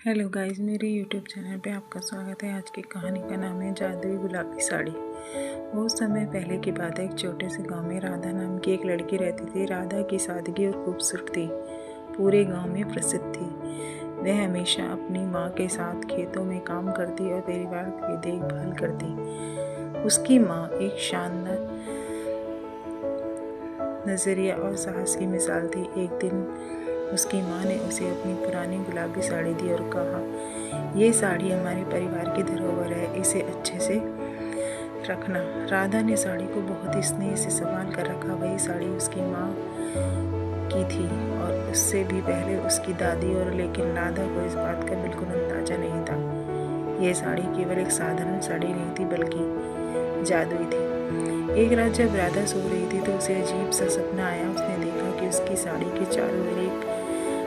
Hello guys, मेरे YouTube channel पे आपका स्वागत है। आज की कहानी का नाम है जादुई गुलाबी साड़ी। बहुत समय पहले की बात है। एक छोटे से गांव में राधा नाम की एक लड़की रहती थी। राधा की सादगी और खूबसूरती पूरे गांव में प्रसिद्ध थी। वह हमेशा अपनी माँ के साथ खेतों में काम करती और परिवार की देखभाल करती। उसकी माँ एक शानदार नज़रिया और साहस की मिसाल थी। एक दिन उसकी माँ ने उसे अपनी पुरानी गुलाबी साड़ी दी और कहा, ये साड़ी हमारे परिवार की धरोहर है, इसे अच्छे से रखना। राधा ने साड़ी को बहुत ही स्नेह से संभाल कर रखा। वही साड़ी उसकी माँ की थी और उससे भी पहले उसकी दादी और, लेकिन राधा को इस बात का बिल्कुल अंदाजा नहीं था। यह साड़ी केवल एक साधारण साड़ी नहीं थी, बल्कि जादुई थी। एक रात जब राधा सो रही थी तो उसे अजीब सा सपना आया। उसने देखा कि उसकी साड़ी के चारों ओर एक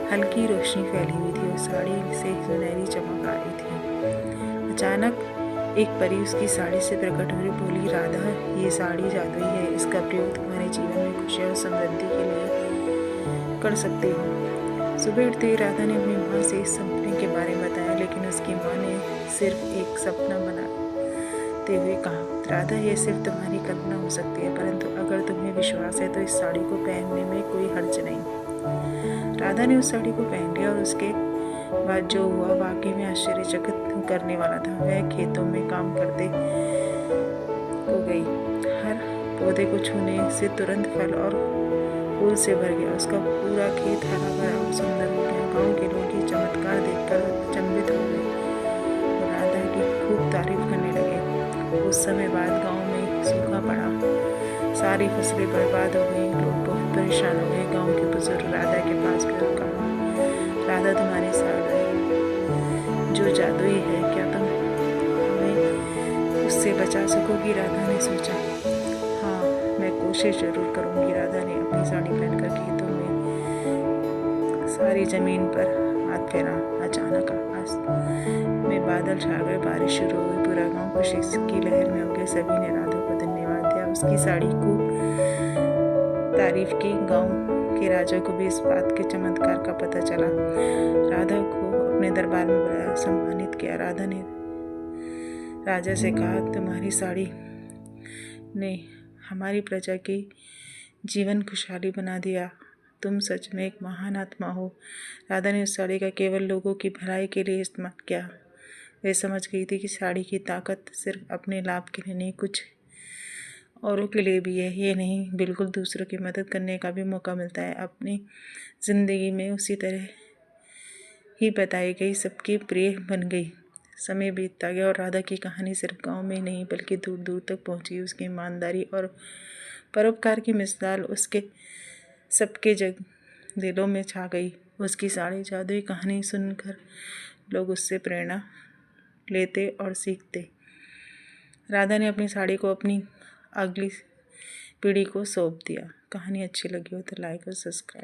हल्की रोशनी फैली हुई थी और साड़ी से सुनहरी चमक आ रही थी। अचानक एक परी उसकी साड़ी से प्रकट हुई, बोली, राधा, ये साड़ी जादुई है, इसका प्रयोग तुम्हारे जीवन में खुशी और समृद्धि के लिए कर सकते हो। सुबह उठते ही राधा ने अपनी माँ से इस सपने के बारे में बताया, लेकिन उसकी माँ ने सिर्फ एक सपना बनाते हुए कहा, राधा, ये सिर्फ तुम्हारी कल्पना हो सकती है, परंतु अगर तुम्हें विश्वास है तो इस साड़ी को पहनने में कोई हर्ज नहीं। राधा ने उस साड़ी को पहन लिया और उसके बाद जो हुआ वाकई में आश्चर्यचकित करने वाला था। वह खेतों में काम करते हो गई। हर पौधे को छूने से तुरंत फल और फूल से भर गया। उसका पूरा खेत हरा भरा और सुंदर हो गया। गांव के लोग ये चमत्कार देखकर अचंभित हो गए और राधा की खूब तारीफ करने लगे। कुछ समय बाद गांव में सूखा पड़ा, सारी फसलें बर्बाद हो गई। लोग बहुत परेशान हो गए। गांव के बुजुर्ग राधा के पास गए और कहा, राधा, तुम्हारी साड़ी जो जादुई है, क्या तुम हमें उससे बचा सकोगी? राधा ने सोचा, हाँ, मैं कोशिश जरूर करूंगी। राधा ने अपनी साड़ी पहनकर खेतों में सारी जमीन पर हाथ फेरा। अचानक आकाश में बादल छा गए, बारिश शुरू हो गई। पूरा गांव खुशी की लहर में हो गया। सभी ने राधा को धन्यवाद दिया। उसकी साड़ी को तारीफ की। गांव के राजा को भी इस बात के चमत्कार का पता चला। राधा को अपने दरबार में बुलाया, सम्मानित किया। राधा ने राजा से कहा, तुम्हारी साड़ी ने हमारी प्रजा की जीवन खुशहाली बना दिया। तुम सच में एक महान आत्मा हो। राधा ने उस साड़ी का केवल लोगों की भलाई के लिए इस्तेमाल किया। वे समझ गई थी कि साड़ी की ताकत सिर्फ अपने लाभ के लिए नहीं, कुछ औरों के लिए भी है। ये नहीं, बिल्कुल दूसरों की मदद करने का भी मौका मिलता है। अपनी ज़िंदगी में उसी तरह ही बताई गई, सबकी प्रिय बन गई। समय बीतता गया और राधा की कहानी सिर्फ गांव में नहीं बल्कि दूर दूर तक पहुंची। उसकी ईमानदारी और परोपकार की मिसाल उसके सबके दिलों में छा गई। उसकी साड़ी जादुई कहानी सुनकर लोग उससे प्रेरणा लेते और सीखते। राधा ने अपनी साड़ी को अपनी अगली पीढ़ी को सौंप दिया। कहानी अच्छी लगी हो तो लाइक और सब्सक्राइब।